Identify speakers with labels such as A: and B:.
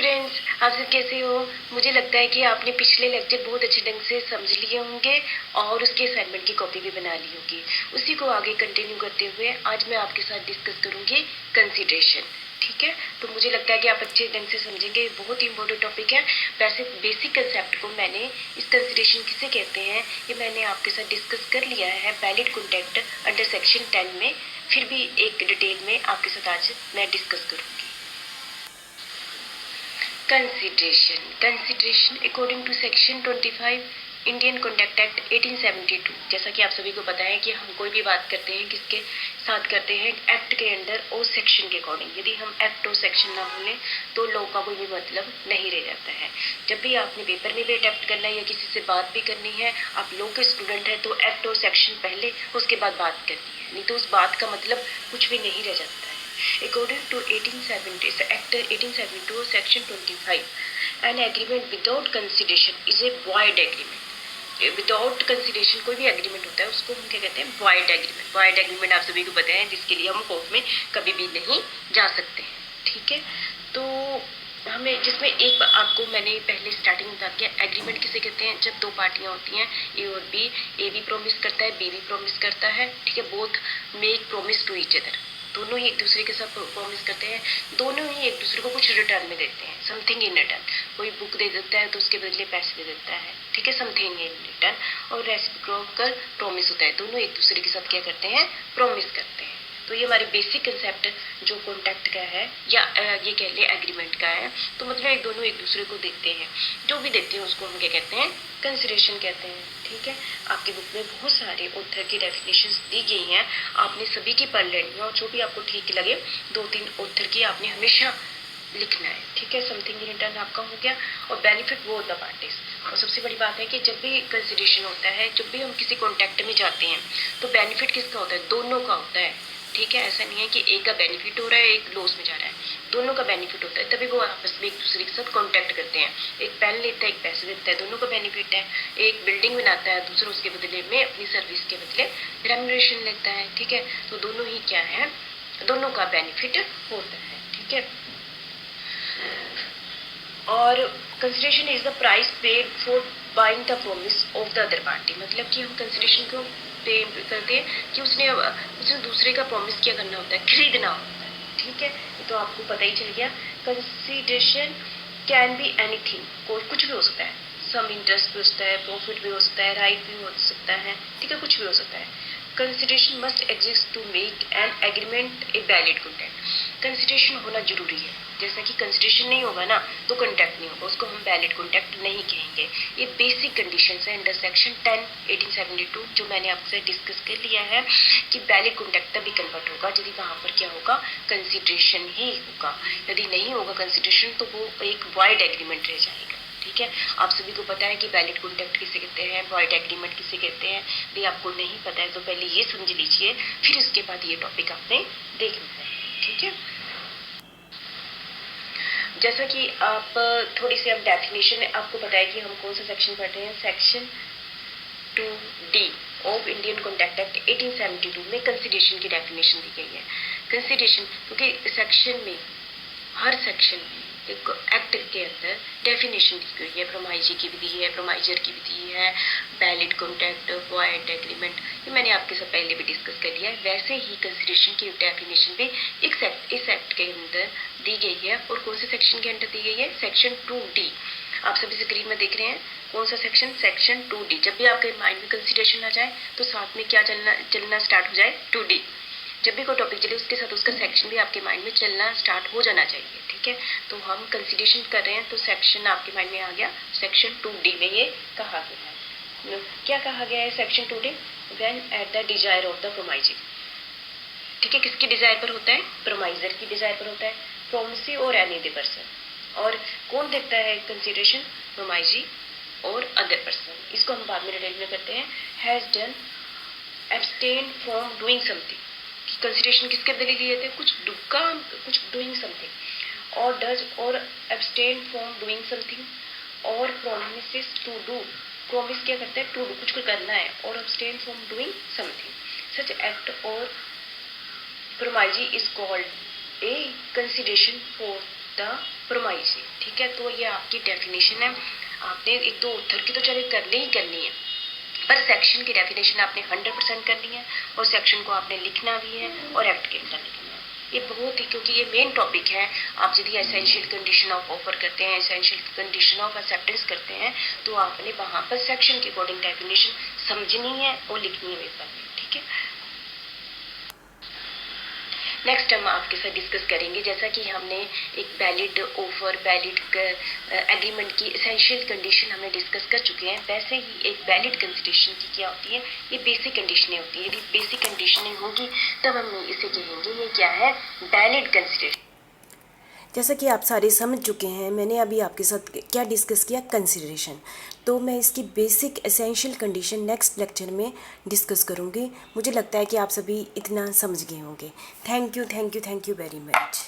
A: Students, आप सब कैसे हो? मुझे लगता है कि आपने पिछले लेक्चर बहुत अच्छे ढंग से समझ लिए होंगे और उसके असाइनमेंट की कॉपी भी बना ली होगी। उसी को आगे कंटिन्यू करते हुए आज मैं आपके साथ डिस्कस करूंगी कंसीडरेशन। ठीक है, तो मुझे लगता है कि आप अच्छे ढंग से समझेंगे। बहुत ही इंपॉर्टेंट टॉपिक है। वैसे बेसिक कंसेप्ट को मैंने इस कंसीडरेशन किसे कहते हैं ये मैंने आपके साथ डिस्कस कर लिया है वैलिड कॉन्टेक्ट अंडर सेक्शन 10 में। फिर भी एक डिटेल में आपके साथ आज मैं डिस्कस करूंगी। Consideration according to section 25 Indian contract act 1872। जैसा कि आप सभी को पता है कि हम कोई भी बात करते हैं किसके साथ करते हैं, एक्ट के अंडर और सेक्शन के अकॉर्डिंग। यदि हम एक्ट और सेक्शन ना बोलें तो लॉ का कोई भी मतलब नहीं रह जाता है। जब भी आपने पेपर में भी अटेम्प्ट करना है या किसी से बात भी करनी है, आप लॉ के स्टूडेंट हैं तो एक्ट और सेक्शन पहले, उसके बाद बात करनी है, नहीं तो उस बात का मतलब कुछ भी नहीं रह जाता है। According to 1870 Act 1872 Section 25, an agreement without consideration is a void agreement. Without consideration कोई भी एग्रीमेंट होता है उसको हम क्या कहते हैं? Void agreement. वॉइड एग्रीमेंट आप सभी को पता है जिसके लिए हम कोर्ट में कभी भी नहीं जा सकते हैं। ठीक है, तो हमें जिसमें एक आपको मैंने पहले स्टार्टिंग में बता दिया, एग्रीमेंट किसे कहते हैं? जब दो पार्टियां होती हैं ए और बी, ए भी प्रॉमिस करता है, बी भी प्रॉमिस करता है। ठीक है, both make promise to each other, दोनों ही एक दूसरे के साथ प्रॉमिस करते हैं, दोनों ही एक दूसरे को कुछ रिटर्न में देते हैं, समथिंग इन रिटर्न। कोई बुक दे देता है तो उसके बदले पैसे दे देता है। ठीक है, समथिंग इन रिटर्न। और रेसिप्रोकल प्रॉमिस होता है, दोनों एक दूसरे के साथ क्या करते हैं? प्रॉमिस करते हैं। तो ये हमारे बेसिक कंसेप्ट जो कॉन्ट्रैक्ट का है या ये कह ले एग्रीमेंट का है। तो मतलब एक दोनों एक दूसरे को देते हैं, जो भी देते हैं उसको हम क्या कहते हैं? कंसिडरेशन कहते हैं। ठीक है, आपकी बुक में बहुत सारे ऑथर की डेफिनेशंस दी गई हैं, आपने सभी की पढ़ लेनी है और जो भी आपको ठीक लगे 2-3 ऑथर की आपने हमेशा लिखना है। ठीक है, समथिंग इन रिटर्न आपका हो गया और बेनिफिट बोथ द पार्टीज। और सबसे बड़ी बात है कि जब भी कंसिडरेशन होता है, जब भी हम किसी कॉन्ट्रैक्ट में जाते हैं तो बेनिफिट किसका होता है? दोनों का होता है। ठीक है, ऐसा नहीं है कि एक का बेनिफिट हो रहा है एक लॉस में जा रहा है, दोनों का बेनिफिट होता है, तभी वो आपस में एक दूसरे के साथ कॉन्टैक्ट करते हैं। एक पेन लेता है एक पैसे देता है, दोनों का बेनिफिट है। एक बिल्डिंग बनाता है, दूसरा उसके बदले में अपनी सर्विस के बदले रेम्यूनरेशन लेता है। ठीक है, तो दोनों ही क्या है? दोनों का बेनिफिट होता है। ठीक है, और consideration is the price paid for buying the promise of the other party. मतलब कि हम कंसिडरेशन को पे करते हैं कि उसने दूसरे का प्रॉमिस क्या करना होता है? खरीदना होता है। ठीक है, तो आपको पता ही चल गया। कंसिडरेशन कैन बी एनीथिंग, कोई कुछ भी हो सकता है। सम इंटरेस्ट भी हो सकता है, प्रॉफिट भी हो सकता है, राइट भी हो सकता है। ठीक है, कुछ भी हो सकता है। Consideration must exist to make an agreement a valid contract. Consideration होना जरूरी है। जैसा कि कंसिडरेशन नहीं होगा ना तो कॉन्ट्रैक्ट नहीं होगा, उसको हम वैलिड कॉन्ट्रैक्ट नहीं कहेंगे। ये बेसिक कंडीशंस है अंडर सेक्शन 10 1872 जो मैंने आपसे डिस्कस कर लिया है कि वैलिड कॉन्ट्रैक्ट तभी कन्वर्ट होगा यदि वहां पर क्या होगा? कंसिडरेशन ही होगा। यदि नहीं होगा कंसिडरेशन तो वो एक वॉइड एग्रीमेंट रह जाएगा। ठीक है, आप सभी को पता है कि वैलिड कॉन्ट्रैक्ट किसे कहते हैं, वॉइड एग्रीमेंट किसे कहते हैं। यदि आपको नहीं पता है तो पहले ये समझ लीजिए, फिर उसके बाद ये टॉपिक आपने देखना है। ठीक है, जैसा कि आप थोड़ी सी अब डेफिनेशन आपको पता है कि हम कौन सा सेक्शन पढ़ रहे हैं। Section 2D of Indian contract act 1872 में कंसिडरेशन की डेफिनेशन दी गई है। कंसिडरेशन क्योंकि सेक्शन में, हर सेक्शन में एक एक्ट के अंदर डेफिनेशन दी गई है। प्रोमाइजी की भी दी है, प्रोमाइजर की भी दी है, वैलिड कॉन्ट्रैक्ट, वॉइड एग्रीमेंट, ये मैंने आपके साथ पहले भी डिस्कस कर लिया है। वैसे ही कंसिडरेशन की डेफिनेशन भी इस एक्ट के अंदर दी गई है। और कौन से सेक्शन के अंदर दी गई है? Section 2D। आप सभी स्क्रीन में देख रहे हैं कौन सा सेक्शन? Section 2D। जब भी आपके माइंड में कंसिडरेशन आ जाए तो साथ में क्या चलना स्टार्ट हो जाए? 2D। जब भी कोई टॉपिक चले उसके साथ उसका सेक्शन भी आपके माइंड में चलना स्टार्ट हो जाना चाहिए। ठीक है, तो हम कंसिडरेशन कर रहे हैं तो सेक्शन आपके माइंड में आ गया। सेक्शन 2D में ये कहा गया है। क्या कहा गया है section 2D? When at the desire of the promisor. ठीक है, किसकी डिजायर पर होता है? प्रोमाइजर की डिजायर पर होता है, प्रोमिसी और एनी अदर पर्सन। और कौन देखता है कंसिडरेशन? प्रोमाइजी और अदर पर्सन। इसको हम बाद में डिटेल में करते हैं। Has done abstain from doing something. Consideration किसके बदले लिए थे? कुछ डूइंग समथिंग। और does or abstain from doing something or promises to do. Promise क्या करता है? टू डू, कुछ करना है, or abstain from doing something. Such act or promisee is called a consideration for the promisee, ठीक है। तो ये आपकी डेफिनेशन है, आपने एक दो ऑथर की तो चलिए करनी ही करनी है, पर सेक्शन की डेफिनेशन आपने 100% करनी है और सेक्शन को आपने लिखना भी है और एक्ट के अंदर लिखना है। ये बहुत ही, क्योंकि ये मेन टॉपिक है। आप यदि एसेंशियल कंडीशन ऑफ ऑफर करते हैं, एसेंशियल कंडीशन ऑफ एक्सेप्टेंस करते हैं, तो आपने वहाँ पर सेक्शन के अकॉर्डिंग डेफिनेशन समझनी है और लिखनी है पेपर में, ठीक है। नेक्स्ट हम आपके साथ डिस्कस करेंगे, जैसा कि हमने एक वैलिड ऑफर, वैलिड एग्रीमेंट की एसेंशियल कंडीशन हमने डिस्कस कर चुके हैं, वैसे ही एक वैलिड कंसिडरेशन की क्या होती है, ये बेसिक कंडीशनें होती है। यदि बेसिक कंडीशनिंग होगी तब हम इसे कहेंगे ये क्या है, वैलिड कंसिडरेशन।
B: जैसा कि आप सारे समझ चुके हैं, मैंने अभी आपके साथ क्या डिस्कस किया, कंसिडरेशन। तो मैं इसकी basic essential condition next lecture में डिस्कस करूँगी। मुझे लगता है कि आप सभी इतना समझ गए होंगे। Thank you very much.